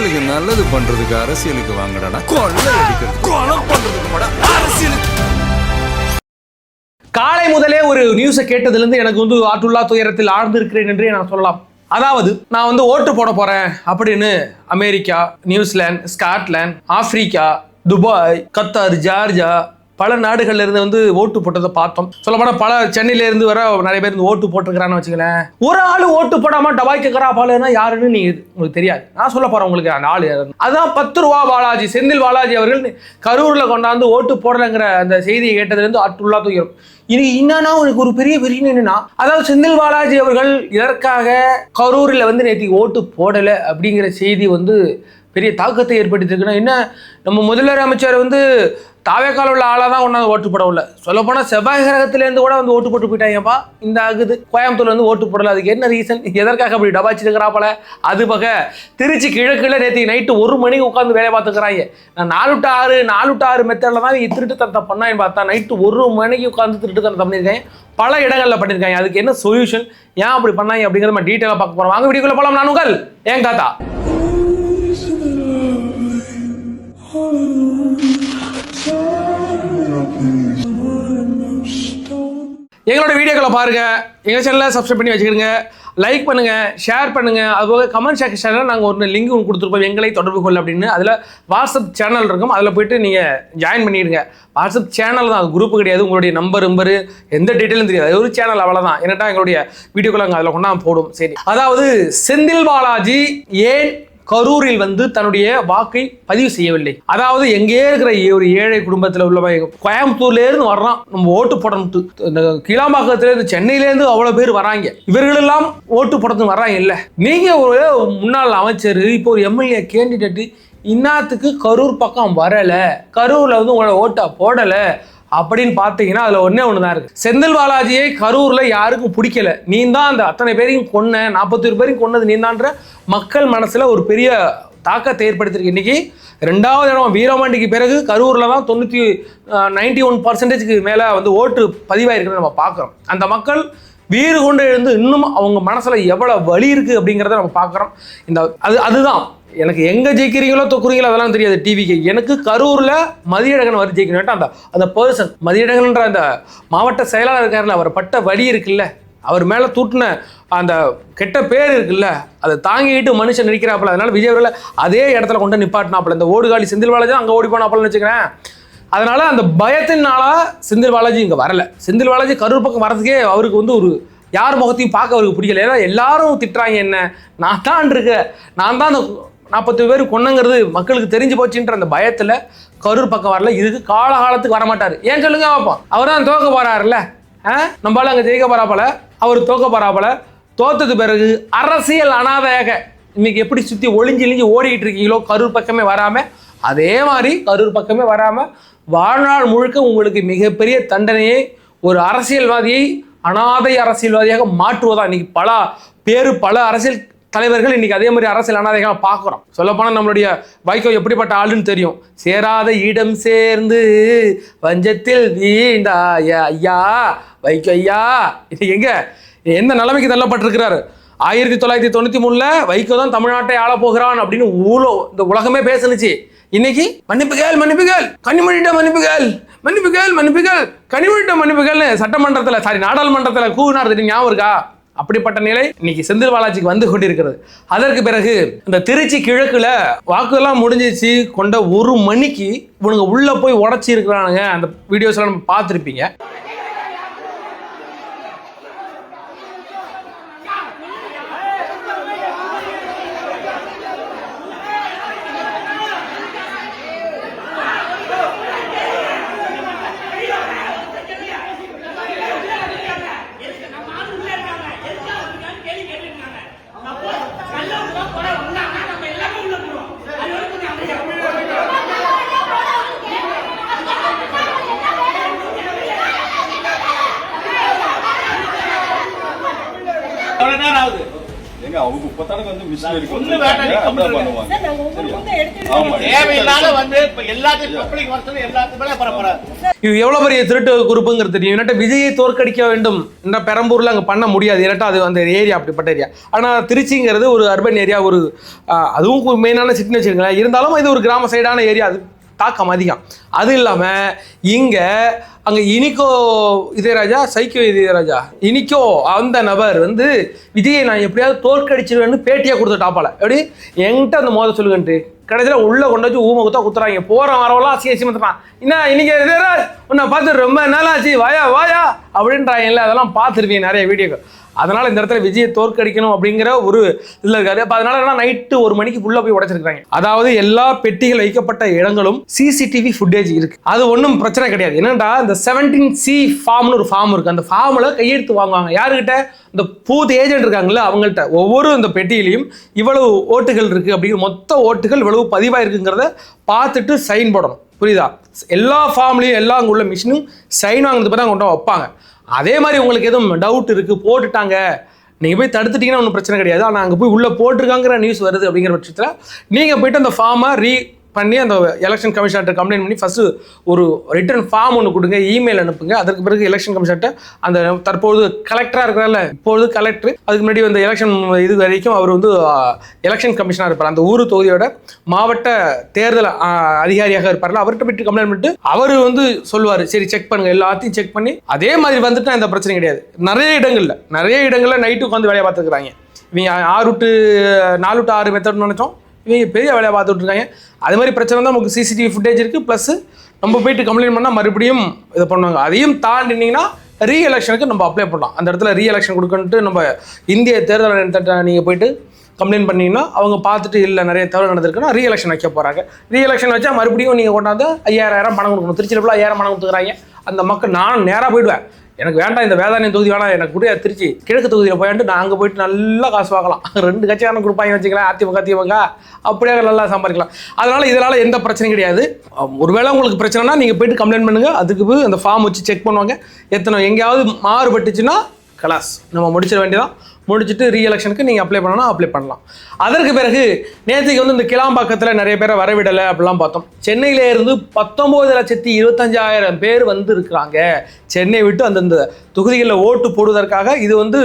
மக்களுக்கு நல்லது பண்றதுக்கு அரசியலுக்கு வாங்கடா, கொள்ளை அடிக்கிறது கொலை பண்றதுக்கு அரசியலுக்கு. காலை முதலே ஒரு நியூஸை கேட்டதுலேருந்து எனக்கு வந்து ஆற்றுள்ளா துயரத்தில் ஆழ்ந்திருக்கிறேன் என்றே நான் சொல்லலாம். அதாவது நான் வந்து ஓட்டு போட போறேன் அப்படின்னு America, New Zealand, Scotland, Africa, Dubai, Qatar, Georgia பல நாடுகள்ல இருந்து வந்து ஓட்டு போட்டதை பார்த்தோம். சொல்லப்போனா பல சென்னையில இருந்து வர நிறைய பேர் வந்து ஓட்டு போட்டிருக்கிறான்னு வச்சுக்கலேன். ஒரு ஆள் ஓட்டு போடாம டபாய்க்கு கராபாலனா யாருன்னு நீங்க உங்களுக்கு தெரியாது. நான் சொல்ல போறேன் உங்களுக்கு அந்த ஆளு. அதான் 10 ரூபா பாலாஜி, செந்தில் பாலாஜி அவர்கள் கரூர்ல கொண்டாந்து ஓட்டு போடலைங்கிற அந்த செய்தியை கேட்டதுல இருந்து ஆற்றுள்ளா துயரம். இது என்னன்னா உனக்கு ஒரு பெரிய வெறின்னு என்னன்னா, அதாவது செந்தில் பாலாஜி அவர்கள் இதற்காக கரூரில் வந்து நேற்று ஓட்டு போடலை அப்படிங்கிற செய்தி வந்து பெரிய தாக்கத்தை ஏற்படுத்திருக்குன்னா என்ன, நம்ம முதல்வர் அமைச்சர் வந்து தாவேக்கால உள்ள ஆளாக தான் ஒன்றாந்து ஓட்டு போடவில்லை. சொல்லப்போனால் செவ்வாய் கிரகத்திலேருந்து கூட வந்து ஓட்டு போட்டு போயிட்டாங்கப்பா. இந்த ஆகுது கோயம்புத்தூர்ல வந்து ஓட்டு போடலை. அதுக்கு என்ன ரீசன், எதற்காக அப்படி டபாச்சிருக்கிறாப்பல? அது பக திருச்சி கிழக்குல நேற்று நைட்டு 1 மணிக்கு உட்காந்து வேலை பார்த்துக்கிறாங்க. நான் 4 to 6 மெத்தடில் தான் திருட்டு தரத்தை பண்ணான்னு பார்த்தா நைட்டு 1 மணிக்கு உட்காந்து திருட்டு தரத்தை பண்ணியிருக்கேன். பல இடங்களில் பண்ணியிருக்காங்க. அதுக்கு என்ன சொல்யூஷன், ஏன் அப்படி பண்ணாங்க அப்படிங்கிறத நம்ம டீட்டெயிலாக பார்க்க போகிறோம். வாங்க வீடியோக்குள்ள போகலாம். நான் உங்கள் ஏன் காத்தா. எங்களோட வீடியோக்களை பாருங்க, எங்கள் சேனலில் சப்ஸ்கிரைப் பண்ணி வச்சுக்கிடுங்க, லைக் பண்ணுங்க, ஷேர் பண்ணுங்க. அதுபோக கமெண்ட் செக்ஷனில் நாங்கள் ஒரு லிங்க் கொடுத்துருப்போம், எங்களை தொடர்பு கொள்ள அப்படின்னு. அதில் வாட்ஸ்அப் சேனல் இருக்கும், அதில் போயிட்டு நீங்கள் ஜாயின் பண்ணிடுங்க. வாட்ஸ்அப் சேனல் தான், அது குரூப்பு கிடையாது. உங்களுடைய நம்பரு எந்த டீட்டெயிலும் தெரியாது, ஒரு சேனல் அவ்வளோதான். என்னட்டா எங்களுடைய வீடியோக்களை அங்கே அதில் கொண்டா போடும். சரி, அதாவது செந்தில் பாலாஜி ஏன் கரூரில் வந்து தன்னுடைய வாக்கை பதிவு செய்யவில்லை? அதாவது எங்கேயே இருக்கிற ஒரு ஏழை குடும்பத்தில் உள்ள கோயம்புத்தூர்ல இருந்து வர்றான் நம்ம ஓட்டு போடணும். இந்த கீழாம்பாக்கத்துல இருந்து, சென்னையில இருந்து அவ்வளவு பேர் வராங்க. இவர்கள் எல்லாம் ஓட்டு போடணும் வர்றாங்க. இல்ல நீங்க ஒரு முன்னாள் அமைச்சர், இப்போ ஒரு எம்எல்ஏ கேண்டிடேட், இன்னாத்துக்கு கரூர் பக்கம் வரல, கரூர்ல வந்து உங்களோட ஓட்டா போடல அப்படின்னு பார்த்தீங்கன்னா அதில் ஒன்று தான் இருக்குது. செந்தில் பாலாஜியை கரூரில் யாருக்கும் பிடிக்கல. நீ தான் அந்த அத்தனை பேரையும் கொன்ன, 41 பேரையும் கொன்னது நீ தான்ற மக்கள் மனசில் ஒரு பெரிய தாக்கத்தை ஏற்படுத்தியிருக்கு. இன்றைக்கி 2வது இடம் வீரபாண்டிக்கு பிறகு கரூரில் தான் 91% மேலே வந்து ஓட்டு பதிவாயிருக்குன்னு நம்ம பார்க்குறோம். அந்த மக்கள் வீறு கொண்டு எழுந்து இன்னும் அவங்க மனசில் எவ்வளோ வலி இருக்குது அப்படிங்கிறத நம்ம பார்க்குறோம். அதுதான் எனக்கு எங்கே ஜெயிக்கிறீங்களோ தொக்குறீங்களோ அதெல்லாம் தெரியாது டிவிக்கு. எனக்கு கரூரில் மதியழகன் வரி ஜெயிக்கணும். அந்த பர்சன் மதியழகன்ற அந்த மாவட்ட செயலாளர் இருக்காருல்ல, அவர் பட்ட வழி இருக்குல்ல, அவர் மேலே தூட்டின அந்த கெட்ட பேர் இருக்குல்ல, அதை தாங்கிட்டு மனுஷன் நிற்கிறாப்புல. அதனால விஜய் அவர்களை அதே இடத்துல கொண்டு நிப்பாட்டினாப்புல. இந்த ஓடுகாலி செந்தில் பாலாஜி அங்கே ஓடி போனாப்புலன்னு வச்சுக்கிறேன். அதனால அந்த பயத்தினால செந்தில் பாலாஜி இங்கே வரலை. செந்தில் பாலாஜி கரூர் பக்கம் வரதுக்கே அவருக்கு வந்து ஒரு யார் முகத்தையும் பார்க்க அவருக்கு பிடிக்கல. ஏன்னா எல்லாரும் திட்டுறாங்க, என்ன நான் தான் இருக்கேன், நான் தான் அந்த 40 பேர் கொன்னங்கிறது மக்களுக்கு தெரிஞ்சு போச்சுன்ற அந்த பயத்தில் கரூர் பக்கம் வரல. இதுக்கு காலகாலத்துக்கு வரமாட்டார். ஏன் சொல்லுங்க பார்ப்போம். அவர் தான் தோக்க போறாருல்ல, நம்மளால அங்கே ஜெயிக்க போறாப்பல, அவர் தோக்க போறாப்பல. தோத்தது பிறகு அரசியல் அனாதையாக இன்னைக்கு எப்படி சுற்றி ஒளிஞ்சு ஓடிக்கிட்டு இருக்கீங்களோ, கரூர் பக்கமே வராமல், அதே மாதிரி கரூர் பக்கமே வராமல் வாழ்நாள் முழுக்க உங்களுக்கு மிகப்பெரிய தண்டனையை, ஒரு அரசியல்வாதியை அனாதை அரசியல்வாதியாக மாற்றுவதா. இன்னைக்கு பல அரசியல் தலைவர்கள் இன்னைக்கு அதே மாதிரி அரசியல் அனாதைகளை பார்க்குறோம். சொல்லப்போனால் நம்மளுடைய வைகோ எப்படிப்பட்ட ஆளுன்னு தெரியும். சேராத இடம் சேர்ந்து வஞ்சத்தில் வீண்டாய ஐயா வைகோ ஐயா. இது எந்த நிலைமைக்கு தள்ளப்பட்டிருக்கிறாரு. 1993 வைகோ தான் தமிழ்நாட்டை ஆள போகிறான் அப்படின்னு இந்த உலகமே பேசுனுச்சு. இன்னைக்கு மன்னிப்புகள் கனிமொழிட்ட மன்னிப்புகள் கனிமொழிட்ட மன்னிப்புகள்னு சட்டமன்றத்தில் நாடாளுமன்றத்தில் கூவினார் தெரியும், ஞாபகம் இருக்கா? அப்படிப்பட்ட நிலை இன்னைக்கு செந்தில் பாலாஜிக்கு வந்து கொண்டிருக்கிறது. அதற்கு பிறகு இந்த திருச்சி கிழக்குல வாக்குலாம் முடிஞ்சிச்சு கொண்ட 1 மணிக்கு இவனுங்க உள்ள போய் உடச்சி இருக்கிறானுங்க. அந்த வீடியோஸ் எல்லாம் நம்ம பார்த்துருப்பீங்க. ஏங்க அவங்க இப்பதானே வந்து மிஷின் இருக்கு ஒண்ணு வேண்டாம், நீ கம்ப்யூட்டர் பண்ணுவாங்க. சார் நாங்க ஒவ்வொரு முந்தை எடுத்துட்டு ஆமா. தேவையில்லாத வந்து இப்ப எல்லாத்தையும் பப்ளிக் வரத்துல எல்லாத்துக்குமே பரப்புற இது எவ்வளவு பெரிய திருட்டு குரூப்புங்கிறது தெரியும். என்னட்ட விஜயை தோற்கடிக்க வேண்டும் என்ற பெரம்பூர்ல அங்க பண்ண முடியாது. ஏன்னா அது அந்த ஏரியா அப்படிப்பட்ட ஏரியா. ஆனா திருச்சிங்கிறது ஒரு அர்பன் ஏரியா, ஒரு அதுவும் மெயினான சிட்டின்னு வச்சுருங்களேன். இருந்தாலும் இது ஒரு கிராம சைடான ஏரியா, அது தாக்கம் அதிகம். அது இல்லாம இங்க அங்க இனிக்கோ இதயராஜா, சைக்கோ இதயராஜா, இனிக்கோ அந்த நபர் வந்து விஜயை நான் எப்படியாவது தோற்கடிச்சிருவேன்னு பேட்டியா கொடுத்த டாப்பால எப்படி என்கிட்ட அந்த மோத சொல்லுங்கன்ட்டு கடைசியில் உள்ள கொண்டு வச்சு ஊமை குத்தா குத்துறாங்க. போற வரவெல்லாம் அசிங்கமான் என்ன இன்னைக்கு இதயராஜ் உன்னை பார்த்து ரொம்ப நாளாச்சு வாயா வாயா அப்படின்றாங்கல்ல. அதெல்லாம் பார்த்துருக்கீங்க நிறைய வீடியோக்கள். அதனால இந்த இடத்துல விஜயை தோற்கடிக்கணும் அப்படிங்கிற ஒரு இதில் இருக்காரு. அப்போ அதனால நைட்டு 1 மணிக்கு உள்ள போய் உடைச்சிருக்காங்க. அதாவது எல்லா பெட்டிகள் வைக்கப்பட்ட இடங்களும் சிசிடிவி ஃபுட்டேஜ் இருக்கு. அது ஒன்றும் பிரச்சனை கிடையாது. என்னடா இந்த 17C ஃபார்ம்னு ஒரு ஃபார்ம் இருக்கு. அந்த ஃபார்மில் கையெழுத்து வாங்குவாங்க. யாருக்கிட்ட? இந்த பூத் ஏஜென்ட் இருக்காங்கல்ல அவங்கள்ட்ட. ஒவ்வொரு இந்த பெட்டியிலையும் இவ்வளவு ஓட்டுகள் இருக்கு அப்படிங்கிற மொத்த ஓட்டுகள் இவ்வளவு பதிவாயிருக்குங்கிறத பார்த்துட்டு சைன் போடணும். புரியுதா? எல்லா ஃபார்ம்லையும் எல்லாம் அங்கே உள்ள மிஷினும் சைன் வாங்கினது பிறகு கொண்டு வைப்பாங்க. அதே மாதிரி உங்களுக்கு எதுவும் டவுட் இருக்குது போட்டுட்டாங்க நீங்கள் போய் தடுத்துட்டீங்கன்னா ஒன்றும் பிரச்சனை கிடையாது. ஆனால் அங்கே போய் உள்ளே போட்டிருக்காங்கிற நியூஸ் வருது அப்படிங்கிற பட்சத்தில் நீங்கள் போய்ட்டு அந்த ஃபார்மை பண்ணி அந்த எலெக்ஷன் கமிஷனர்கிட்ட கம்ப்ளைண்ட் பண்ணி ஃபஸ்ட்டு ஒரு ரிட்டர்ன் ஃபார்ம் ஒன்று கொடுங்க, இமெயில் அனுப்புங்க. அதற்கு பிறகு எலெக்ஷன் கமிஷனர்கிட்ட அந்த தற்போது கலெக்டராக இருக்கிறால இப்பொழுது கலெக்டர், அதுக்கு முன்னாடி வந்து எலெக்ஷன் இது வரைக்கும் அவர் வந்து எலெக்ஷன் கமிஷனாக இருப்பார். அந்த ஊர் தொகுதியோட மாவட்ட தேர்தல் அதிகாரியாக இருப்பார்ல, அவர்கிட்ட போய்ட்டு கம்ப்ளைண்ட் பண்ணிட்டு அவர் வந்து சொல்லுவார் சரி செக் பண்ணுங்க, எல்லாத்தையும் செக் பண்ணி அதே மாதிரி வந்துட்டு அந்த பிரச்சனை கிடையாது. நிறைய இடங்களில் நைட்டு உட்காந்து வேலையை பார்த்துருக்குறாங்க. இவங்க 6 to 4 to 6 மெத்தட்னு நினச்சோம், இவங்க பெரிய வேலையை பார்த்துட்டு இருக்காங்க. அதே மாதிரி பிரச்சனை தான் நமக்கு சிசிடிவி ஃபுட்டேஜ் இருக்குது. ப்ளஸ் நம்ம போயிட்டு கம்ப்ளைண்ட் பண்ணால் மறுபடியும் இதை பண்ணுவாங்க. அதையும் தாண்டினீங்கன்னா ரீஎலெக்ஷனுக்கு நம்ம அப்ளை பண்ணலாம். அந்த இடத்துல ரீஎலெக்ஷன் கொடுக்கணுன்ட்டு நம்ம இந்திய தேர்தல் ஆணையத்தை நீங்கள் போயிட்டு கம்ப்ளைண்ட் பண்ணிங்கன்னா அவங்க பார்த்துட்டு இல்லை நிறைய தவறு நடந்திருக்குன்னா ரீஎலெக்ஷன் வைக்க போகிறாங்க. ரீஎலெக்ஷன் வச்சா மறுபடியும் நீங்கள் கொண்டாந்து 5000 பணம் கொடுக்கணும். திருச்சியில் ஃபுல்லாக 5000 பணம் கொடுத்துக்கிறாங்க. அந்த மக்கள் நான் நேராக போயிடுவேன், எனக்கு வேண்டாம் இந்த வேதாரண்யம் தொகுதி வேணாம், எனக்கு கூட திருச்சி கிழக்கு தொகுதியில் போயிட்டு நான் அங்கே போயிட்டு நல்லா காசு பார்க்கலாம். 2 கட்சியான கொடுப்பாங்க வச்சுக்கலாம், அதிமுக அப்படியே நல்லா சம்பாதிக்கலாம். இதனால் எந்த பிரச்சனையும் கிடையாது. ஒருவேளை உங்களுக்கு பிரச்சனைனா நீங்கள் போயிட்டு கம்ப்ளைண்ட் பண்ணுங்கள். அதுக்கு போய் அந்த ஃபார்ம் வச்சு செக் பண்ணுவாங்க. எங்கேயாவது மாறுபட்டுச்சுன்னா கலாஸ் நம்ம முடிச்சிட வேண்டியதான். முடிச்சுட்டு ரீஎலெக்ஷனுக்கு நீங்கள் அப்ளை பண்ணலாம். அதற்கு பிறகு நேற்றுக்கு வந்து இந்த கிளாம்பாக்கத்தில் நிறைய பேரை வரவிடலை அப்படிலாம் பார்த்தோம். சென்னையில இருந்து 19,25,000 பேர் வந்து இருக்கிறாங்க. சென்னை விட்டு அந்தந்த தொகுதிகளில் ஓட்டு போடுவதற்காக. இது வந்து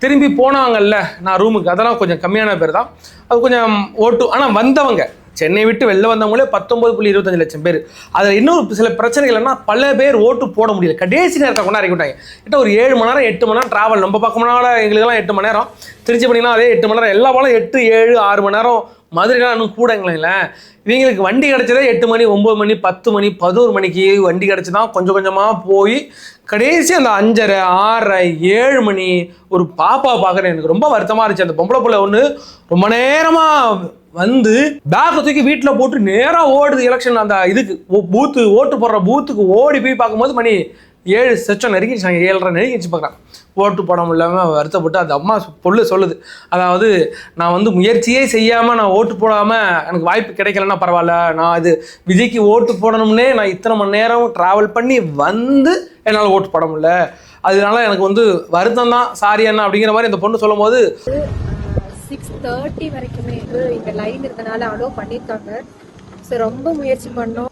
திரும்பி போனாங்கல்ல நான் ரூமுக்கு, அதெல்லாம் கொஞ்சம் கம்மியான பேர் தான். அது கொஞ்சம் ஓட்டு. ஆனால் வந்தவங்க சென்னை விட்டு வெளில வந்தவங்களே 19.25 லட்சம் பேர். அதில் இன்னும் சில பிரச்சனைகள் என்ன, பல பேர் ஓட்டு போட முடியல. கடைசி நேரத்தை கொண்டு இறக்கிவிட்டாங்க. கிட்ட ஒரு 7 மணி நேரம் 8 மணி நேரம் ட்ராவல். நம்ம பக்கம்னால எங்களுக்கெல்லாம் 8 மணி நேரம், திருச்சி பண்ணிங்கன்னா அதே 8 மணி நேரம், எல்லா போலும் 8, 7, 6 மணி நேரம். மதுரைலாம் இன்னும் கூடங்களேன். இவங்களுக்கு வண்டி கிடச்சதே 8 மணி, 9 மணி, 10 மணி, 11 மணிக்கு வண்டி கிடச்சி தான் கொஞ்சம் கொஞ்சமாக போய் கடைசி அந்த 5:30, 6:30, 7 மணி ஒரு பாப்பா பார்க்குறேன். எனக்கு ரொம்ப வருத்தமாக இருந்துச்சு. அந்த பொம்பளை பிள்ளை ஒன்று ரொம்ப நேரமாக வந்து பேக்கை தூக்கி வீட்டில் போட்டு நேராக ஓடுது எலெக்ஷன் அந்த இதுக்கு பூத்து ஓட்டு போடுற பூத்துக்கு ஓடி போய் பார்க்கும்போது மணி 7 செச்சம் நெருங்கிடுச்சு. 7:30 நெருங்கிடுச்சு பார்க்குறேன். ஓட்டு போட முடியாமல் வருத்தப்பட்டு அந்த அம்மா பொண்ணு சொல்லுது, அதாவது நான் வந்து முயற்சியே செய்யாமல் நான் ஓட்டு போடாமல் எனக்கு வாய்ப்பு கிடைக்கலன்னா பரவாயில்ல, நான் இது விஜய்க்கு ஓட்டு போடணும்னே நான் இத்தனை மணி நேரம் ட்ராவல் பண்ணி வந்து என்னால் ஓட்டு போட முடியல, அதனால எனக்கு வந்து வருத்தம் தான், சாரி அண்ணா அப்படிங்கிற மாதிரி அந்த பொண்ணு சொல்லும் போது 6:30 வரைக்குமே இந்த லைன் இருந்தனால அலோவ் பண்ணியிருக்காங்க. ஸோ ரொம்ப முயற்சி பண்ணோம்.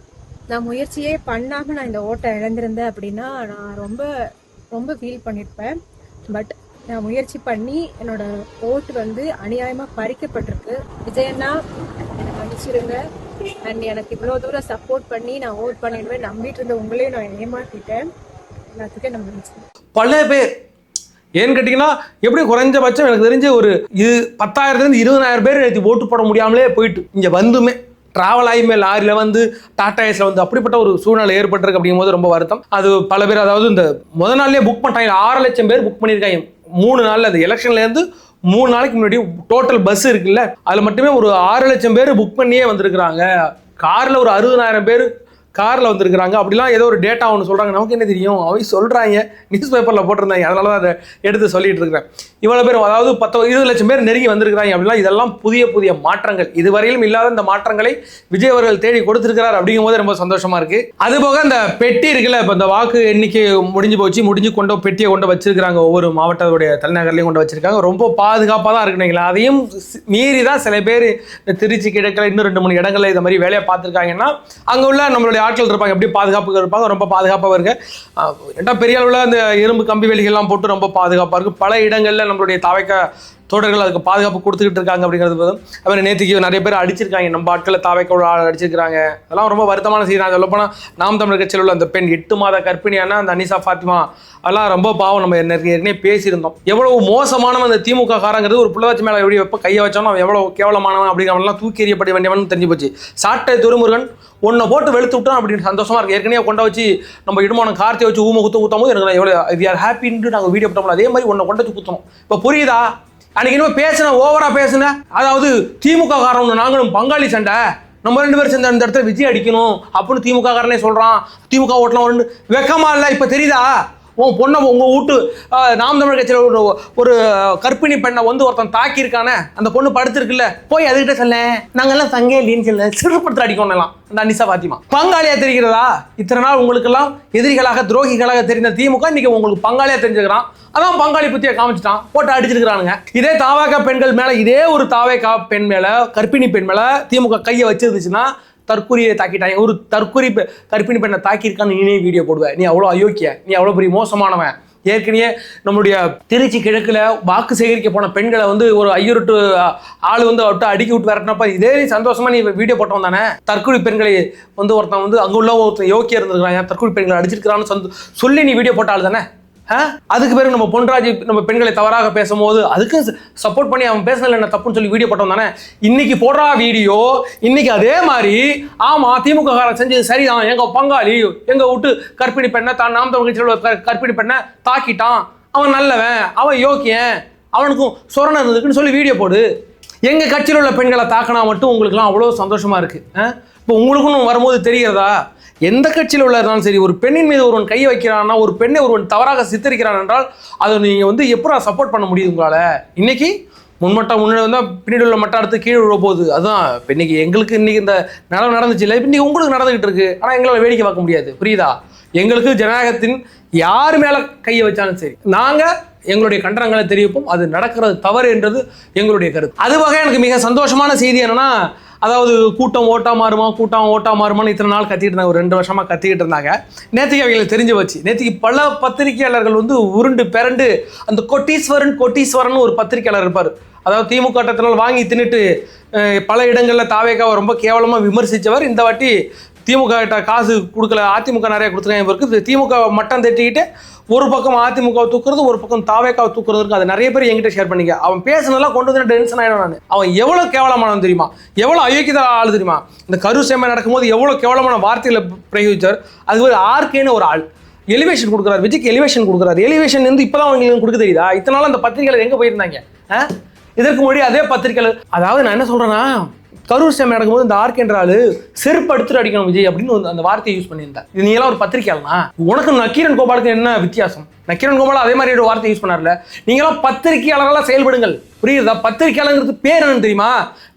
நான் முயற்சியே பண்ணாமல் நான் இந்த ஓட்டை இழந்திருந்தேன் அப்படின்னா நான் ரொம்ப ரொம்ப ஃபீல் பண்ணியிருப்பேன். பட் நான் முயற்சி பண்ணி என்னோட ஓட்டு வந்து அநியாயமாக பறிக்கப்பட்டிருக்கு. விஜயண்ணா என்னை மன்னிச்சிருங்க. அண்ட் எனக்கு இவ்வளோ தூரம் சப்போர்ட் பண்ணி நான் ஓட் பண்ணிடுவேன் நம்பிட்டு இருந்த உங்களையும் நான் ஏமாற்றிட்டேன். எல்லாத்துக்கும் நான் மன்னிச்சிருக்கேன். பல பேர் ஏன்னு கேட்டிங்கன்னா எப்படி குறைஞ்சபட்சம் எனக்கு தெரிஞ்ச ஒரு 10,000 to 20,000 பேர் எடுத்து ஓட்டு போட முடியாமலே போயிட்டு இங்கே வந்துமே ட்ராவல் ஆகியுமே லாரியில் வந்து டாடா ஏஸில் வந்து அப்படிப்பட்ட ஒரு சூழ்நிலை ஏற்பட்டிருக்கு. அப்படிங்கும்போது ரொம்ப வருத்தம். அது பல பேர் அதாவது இந்த முதல் நாள்லேயே புக் பண்ணிட்டாங்க. 6 லட்சம் பேர் புக் பண்ணியிருக்காங்க 3 நாளில். அது எலெக்ஷன்லேருந்து 3 நாளைக்கு முன்னாடி டோட்டல் பஸ் இருக்குல்ல அதில் மட்டுமே ஒரு 6 லட்சம் பேர் புக் பண்ணியே வந்திருக்கிறாங்க. காரில் ஒரு 60,000 பேர் காரில் வந்திருக்கிறாங்க அப்படிலாம் ஏதோ ஒரு டேட்டா ஒன்று சொல்கிறாங்க. நமக்கு என்ன தெரியும், அவங்க சொல்கிறாங்க, நியூஸ் பேப்பரில் போட்டிருந்தாங்க, அதனால தான் அதை எடுத்து சொல்லிட்டு இருக்கிறேன். இவ்வளோ பேர், அதாவது 20 லட்சம் பேர் நெருங்கி வந்திருக்கிறாங்க அப்படிலாம். இதெல்லாம் புதிய மாற்றங்கள், இதுவரையிலும் இல்லாத இந்த மாற்றங்களை விஜய் அவர்கள் தேடி கொடுத்துருக்கிறார். அப்படிங்கும் போது ரொம்ப சந்தோஷமா இருக்கு. அதுபோக இந்த பெட்டி இருக்குல்ல, இப்போ இந்த வாக்கு எண்ணிக்கை முடிஞ்சு கொண்டு பெட்டியை கொண்டு வச்சிருக்கிறாங்க, ஒவ்வொரு மாவட்டத்துடைய தலைநகர்லையும் கொண்டு வச்சிருக்காங்க. ரொம்ப பாதுகாப்பாக தான் இருக்குங்களா. அதையும் மீறி தான் சில பேர் திருச்சி கிழக்கில் இன்னும் 2-3 இடங்களில் இந்த மாதிரி வேலையை பார்த்துருக்காங்கன்னா அங்கே உள்ள நம்மளுடைய ஆட்கள் இருப்பாங்க, எப்படி பாதுகாப்பு இருப்பாங்க, ரொம்ப பாதுகாப்பாக இருக்கு. ரெண்டா பெரிய அளவில் அந்த இரும்பு கம்பி வேலிகள்லாம் போட்டு ரொம்ப பாதுகாப்பாக இருக்குது. பல இடங்களில் நம்மளுடைய தாவைக்க தோழர்கள் அதுக்கு பாதுகாப்பு கொடுத்துக்கிட்டு இருக்காங்க. அப்படிங்கிறது போதும். அப்புறம் நேற்றுக்கு நிறைய பேர் அடிச்சிருக்காங்க, நம்ம ஆட்களை தாவைக்கோட அடிச்சிருக்காங்க. அதெல்லாம் ரொம்ப வருத்தமான செய்தி. நான் சொல்லப்போனால் நாம் தமிழர் கட்சியில் உள்ள அந்த பெண் 8 மாத கர்ப்பிணியான அந்த அனிசா ஃபாத்திமா, அதெல்லாம் ரொம்ப பாவம். நம்ம ஏற்கனவே பேசியிருந்தோம், எவ்வளவு மோசமானவன் அந்த திமுக காரங்கிறது. ஒரு புள்ளதாச்சி மேலே எப்படி எப்போ கையை வச்சோம், அவன் எவ்வளோ கேவலமானவன் அப்படிங்கிறவெல்லாம் தூக்கி எறியப்பட வேண்டியவன் தெரிஞ்சு போச்சு. சாட்டை துரைமுருகன் ஒன்றை போட்டு வெளுத்து விட்டான் அப்படின்னு சந்தோஷமா இருக்கு. ஏற்கனவே கொண்ட வச்சு நம்ம இடுமானம் கார்த்தியை வச்சு ஊற்றும் போது எனக்கு எவ்வளோ வி ஆர் ஹாப்பின்னு நாங்கள் வீடியோ போட்டோம்ல, அதே மாதிரி ஒன்றை கொண்டு வச்சு குத்தணும். இப்போ புரியுதா? அன்னைக்கு இன்னும் பேசுனேன், ஓவரா பேசுனேன். அதாவது திமுக காரன் நாங்களும் பங்காளி சண்டை, நம்ம 2 பேரும் சேர்ந்து அந்த இடத்துல விஜய் அடிக்கணும் அப்படின்னு திமுக காரனே சொல்றான். திமுக ஓட்டலாம் வெக்கமா இல்லை? இப்போ தெரியுதா? உன் பொண்ணை உங்கள் வீட்டு நாம் தமிழர் கட்சியில் ஒரு கர்ப்பிணி பெண்ணை வந்து ஒருத்தன் தாக்கியிருக்கானே, அந்த பொண்ணு படுத்துருக்குல்ல, போய் அதுக்கிட்ட சொல்ல நாங்கெல்லாம் தங்கே இல்லைன்னு சொல்ல சிறுபடுத்த அடிக்கணும் அந்த அனிசா ஃபாத்திமா. பங்காளியாக தெரிகிறதா? இத்தனை நாள் உங்களுக்கெல்லாம் எதிரிகளாக துரோகிகளாக தெரிந்த திமுக இன்னைக்கு உங்களுக்கு பங்காளியாக தெரிஞ்சுக்கிறான். அதான் பங்காளி புத்தியை காமிச்சிட்டான், போட்டு அடிச்சிருக்கிறானுங்க. இதே தாவேகா பெண்கள் மேலே, இதே ஒரு தாவேகா பெண் மேலே, கர்ப்பிணி பெண் மேலே திமுக கையை வச்சிருந்துச்சுன்னா தற்கொலையை தாக்கிட்டாங்க. ஒரு தற்கொலை கர்ப்பிணி பெண்ணை தாக்கியிருக்கான்னு நீனே வீடியோ போடுவேன். நீ அவ்வளோ அயோக்கிய, நீ அவ்வளோ பெரிய மோசமானவன். ஏற்கனவே நம்முடைய திருச்சி கிழக்கில் வாக்கு சேகரிக்க போன பெண்களை வந்து ஒரு 5 ஆள் வந்து அவட்ட அடிக்கி விட்டு வரட்டினப்ப இதே சந்தோஷமா நீ வீடியோ போட்டவன் தானே. தற்கொலை பெண்களை வந்து ஒருத்தன் வந்து அங்கே உள்ள ஒருத்தன் யோக்கியம் இருந்திருக்கிறான், தற்கொலை பெண்களை அடிச்சிருக்கிறான்னு சொல்லி நீ வீடியோ போட்ட ஆள் தானே. அதுக்கு பிறகு நம்ம பொன்ராஜ் நம்ம பெண்களை தவறாக பேசும்போது அதுக்கு சப்போர்ட் பண்ணி அவன் பேசினல என்ன தப்புன்னு சொல்லி வீடியோ போட்டோம் தானே. இன்னைக்கு போடுறா வீடியோ, இன்னைக்கு அதே மாதிரி ஆமா திமுக காரன் செஞ்சது சரிதான், எங்க பங்காளி எங்க விட்டு கர்ப்பிணி பெண்ணை தான் நாம் தமிழ் கட்சியில் கர்ப்பிணி பெண்ணை தாக்கிட்டான், அவன் நல்லவன், அவன் யோக்கியன், அவனுக்கும் சொரணம் இருந்ததுக்குன்னு சொல்லி வீடியோ போடு. எங்க கட்சியில் உள்ள பெண்களை தாக்கினா மட்டும் உங்களுக்குலாம் அவ்வளோ சந்தோஷமா இருக்கு. இப்போ உங்களுக்கும் வரும்போது தெரிகிறதா? எந்த கட்சியில் உள்ளதாலும் சரி, ஒரு பெண்ணின் மீது ஒருவன் கையை வைக்கிறான்னா, ஒரு பெண்ணை ஒருவன் தவறாக சித்தரிக்கிறான் என்றால் அதை நீங்கள் வந்து எப்படி சப்போர்ட் பண்ண முடியுது உங்களால்? இன்னைக்கு முன்மட்டம் முன்னாடி வந்தால் பின்னாடி உள்ள மட்டம் அடுத்து கீழே விழ போகுது. அதுதான் இப்போ இன்னைக்கு எங்களுக்கு இன்னைக்கு இந்த நிலம் நடந்துச்சு இல்லை, இன்னைக்கு உங்களுக்கு நடந்துகிட்டு இருக்கு. ஆனால் எங்களால் வேடிக்கை பார்க்க முடியாது, புரியுதா? எங்களுக்கு ஜனநாயகத்தின் யார் மேலே கையை வச்சாலும் சரி நாங்கள் எங்களுடைய கண்டனங்களை தெரிவிப்போம். அது நடக்கிறது தவறு என்றது எங்களுடைய கருத்து. அது வகை எனக்கு மிக சந்தோஷமான செய்தி என்னன்னா, அதாவது கூட்டம் ஓட்டா மாறுமான்னு இத்தனை நாள் கத்திக்கிட்டு இருந்தாங்க, ஒரு 2 வருஷமாக கத்திக்கிட்டு இருந்தாங்க. நேற்றுக்கு அவங்களுக்கு தெரிஞ்சு வச்சு, நேற்றுக்கு பல பத்திரிகையாளர்கள் வந்து உருண்டு பிறண்டு அந்த கொட்டீஸ்வரன் ஒரு பத்திரிகையாளர் இருப்பார். அதாவது திமுக கட்டத்தினால் வாங்கி தின்னுட்டு பல இடங்களில் தாவேகாவை ரொம்ப கேவலமாக விமர்சித்தவர். இந்த வாட்டி திமுக கிட்ட காசு கொடுக்கல, அதிமுக நிறைய கொடுத்துருக்காங்க இவருக்கு. திமுக மட்டம் தட்டிக்கிட்டு ஒரு பக்கம் அதிமுகவை தூக்குறது, ஒரு பக்கம் தாவேகாவை தூக்குறது இருக்கு. அது நிறைய பேர் என்கிட்ட ஷேர் பண்ணிக்க. அவன் பேசுனதெல்லாம் கொண்டு வந்து டென்ஷன் ஆகிடும். நான் அவன் எவ்வளோ கேவலமானவன் தெரியுமா, எவ்வளோ அயோக்கியத ஆள் தெரியுமா. இந்த கரு சேமை நடக்கும்போது எவ்வளோ கேவலமான வார்த்தைகளை பிரயோகிச்சார். அது ஒரு ஆர்கேன்னு ஒரு ஆள் எலிவேஷன் கொடுக்குறாரு, விஜய்க்கு எலிவேஷன் கொடுக்குறாரு. எலிவேஷன் வந்து இப்போதான் அவங்களுக்கு கொடுக்க தெரியுதா? இத்தனை நாள் அந்த பத்திரிகையாளர் எங்கே போயிருந்தாங்க? இதற்கு முன்னாடி அதே பத்திரிகையாளர், அதாவது நான் என்ன சொல்கிறேன்னா, கரூர் சேமை நடக்கும்போது இந்த ஆர்கேன்ற ஆளு செருப்பு எடுத்துட்டு அடிக்கணும் விஜய் அப்படின்னு அந்த வார்த்தையை யூஸ் பண்ணியிருந்தேன். இது நீ எல்லாம் ஒரு பத்திரிகையாளனா? உனக்கு நக்கீரன் கோபாலுக்கு என்ன வித்தியாசம்? நக்கீரன் கோபால் அதே மாதிரி ஒரு வார்த்தை யூஸ் பண்ணார்ல. நீங்களாம் பத்திரிகையாளர்களாக செயல்படுங்கள், புரியுதா? பத்திரிகையாளங்கிறது பேர் என்னன்னு தெரியுமா?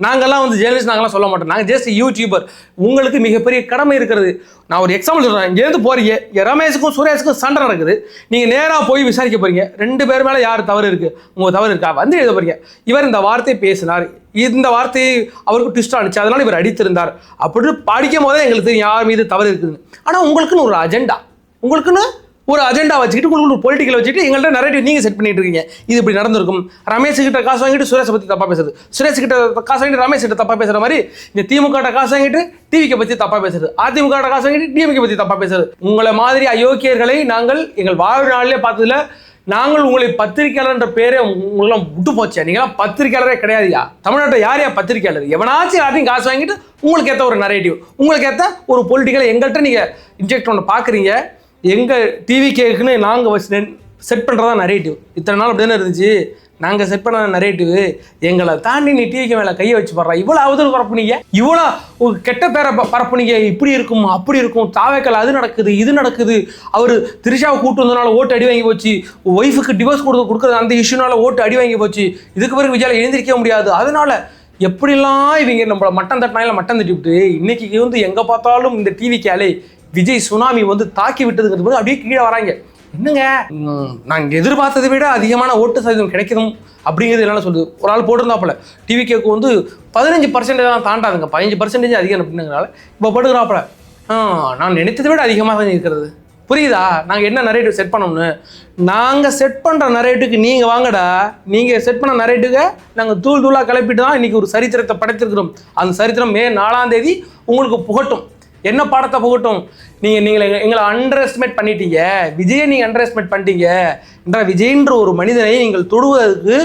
நாங்கள்லாம் வந்து ஜேர்னலிஸ்ட் நாங்களாம் சொல்ல மாட்டோம், நாங்கள் ஜஸ்ட் யூடியூபர். உங்களுக்கு மிகப்பெரிய கடமை இருக்கிறது. நான் ஒரு எக்ஸாம்பிள் சொல்கிறேன். இங்கேருந்து போறீங்க, ரமேஷுக்கும் சுரேஷுக்கும் சண்டை நடக்குது, நீங்கள் நேராக போய் விசாரிக்க போறீங்க. 2 பேர் மேலே யார் தவறு இருக்கு, உங்கள் தவறு இருக்கா வந்து எழுத போறீங்க. இவர் இந்த வார்த்தையை பேசினார், இந்த வார்த்தையை அவருக்கு ட்விஸ்ட் ஆனிச்சு, அதனால இவர் அடித்திருந்தார் அப்படின்னு படிக்கும் போதே எங்களுக்கு யார் மீது தவறு இருக்குதுன்னு. ஆனால் உங்களுக்குன்னு ஒரு அஜெண்டா, உங்களுக்குன்னு ஒரு அஜெண்டா வச்சுக்கிட்டு, உங்களுக்கு ஒரு பொலிட்டிக்கல் வச்சுக்கிட்டு எங்கள்கிட்ட நரேட்டிவ் நீங்கள் செட் பண்ணிட்டு இருக்கீங்க. இது இப்படி நடந்திருக்கும், ரமேஷ் கிட்ட காசு வாங்கிட்டு சுரேஷை பற்றி தப்பாக பேசுறது, சுரேஷ் கிட்ட காசு வாங்கிட்டு ரமேஷ் கிட்ட தப்பாக பேசுகிற மாதிரி இந்த திமுக காசு வாங்கிட்டு டிவிக்கு பற்றி தப்பாக பேசுறது, அதிமுக காசு வாங்கிட்டு டிஎம்கே பற்றி தப்பாக பேசுறது. உங்களை மாதிரி அயோக்கியர்களை நாங்கள் எங்கள் வாழ்நாளிலே பார்த்ததில்ல. நாங்கள் உங்களை பத்திரிகையாளர் என்ற பேரே உங்களெல்லாம் விட்டு போச்சா? நீங்களாம் பத்திரிகையாளரே கிடையாதுயா. தமிழ்நாட்டை யாரையா பத்திரிகையாளர்? எவனாச்சும் யாரையும் காசு வாங்கிட்டு உங்களுக்கு ஏற்ற ஒரு நரேட்டிவ், உங்களுக்கு ஏற்ற ஒரு பொலிட்டிக்கலை எங்கள்கிட்ட நீங்கள் இன்ஜெக்ட் பண்ண பார்க்குறீங்க. எங்கள் டிவி கேக்குன்னு நாங்கள் செட் பண்ணுறதா நரேட்டிவ். இத்தனை நாள் அப்படி தானே இருந்துச்சு. நாங்கள் செட் பண்ண நரேட்டிவ் எங்களை தாண்டி நீ டிவிக்கு மேலே கையை வச்சு படுறா, இவ்வளோ அவதூறு பரப்புனீங்க, இவ்வளோ ஒரு கெட்ட பேரை பரப்புனீங்க, இப்படி இருக்கும் அப்படி இருக்கும், தாவேக்கல் அது நடக்குது இது நடக்குது, அவர் திரிஷாவை கூட்டு வந்தனால ஓட்டு அடி வாங்கி போச்சு, ஒய்ஃபுக்கு டிவோர்ஸ் கொடுக்குறது அந்த இஷ்யூனால ஓட்டு அடி வாங்கி போச்சு, இதுக்கு பிறகு விஜயால எழுந்திருக்க முடியாது, அதனால எப்படிலாம் இவங்க நம்மளை மட்டம் தட்டினால மட்டம் தட்டி விட்டு இன்னைக்கு வந்து எங்கே பார்த்தாலும் இந்த டிவி கேலே விஜய் சுனாமி வந்து தாக்கி விட்டதுங்கிறது போது அப்படியே கீழே வராங்க. என்னங்க நாங்கள் எதிர்பார்த்ததை விட அதிகமான ஓட்டு சதவீதம் கிடைக்கணும் அப்படிங்கிறது என்னால் சொல்லுது. ஒரு ஆள் போட்டிருந்தாப்புல டிவிகேக்கு வந்து 15% தான் தாண்டாதுங்க, 15% அதிகம் அப்படிங்கிறனால இப்போ போட்டுக்கிறாப்புல நான் நினைத்ததை விட அதிகமாக தான் இருக்கிறது. புரியுதா? நாங்கள் என்ன நரேட்டிவ் செட் பண்ணோம்னு. நாங்கள் செட் பண்ணுற நரேட்டுக்கு நீங்கள் வாங்கடா, நீங்கள் செட் பண்ண நரேட்டுக்கு நாங்கள் தூள் தூளாக கிளப்பிட்டு தான் இன்றைக்கி ஒரு சரித்திரத்தை படைத்திருக்கிறோம். அந்த சரித்திரம் மே 4ஆம் தேதி உங்களுக்கு புகட்டும். என்ன பாடத்தை புகட்டும்? நீங்கள் எங்களை அண்டர் எஸ்டிமேட் பண்ணிட்டீங்க, விஜயை நீங்கள் அண்டர் எஸ்டிமேட் பண்ணிட்டீங்க என்ற விஜய்ன்ற ஒரு மனிதனை நீங்கள் தொடுவதற்கு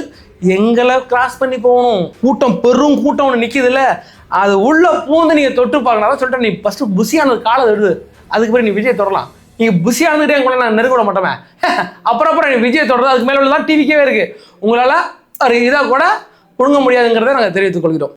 எங்களை கிராஸ் பண்ணி போகணும். கூட்டம் பெரும் கூட்டம் ஒன்று நிற்கிதுல்ல, அது உள்ள பூந்து நீங்கள் தொட்டு பார்க்கணும். அதான் சொல்லிட்டேன், நீ ஃபஸ்ட்டு புஷியானது காலை எடுது, அதுக்கு பிறகு நீ விஜய் தொடரலாம். நீங்கள் புஷியானதுட்டே கூட நான் நெருக்க விட மாட்டோமே. அப்புறம் நீ விஜய் தொடர்றது அதுக்கு மேலே உள்ளதான் டிவிக்கே இருக்குது. உங்களால் ஒரு இதாக கூட ஒழுங்க முடியாதுங்கிறத நாங்கள் தெரிவித்துக் கொள்கிறோம்.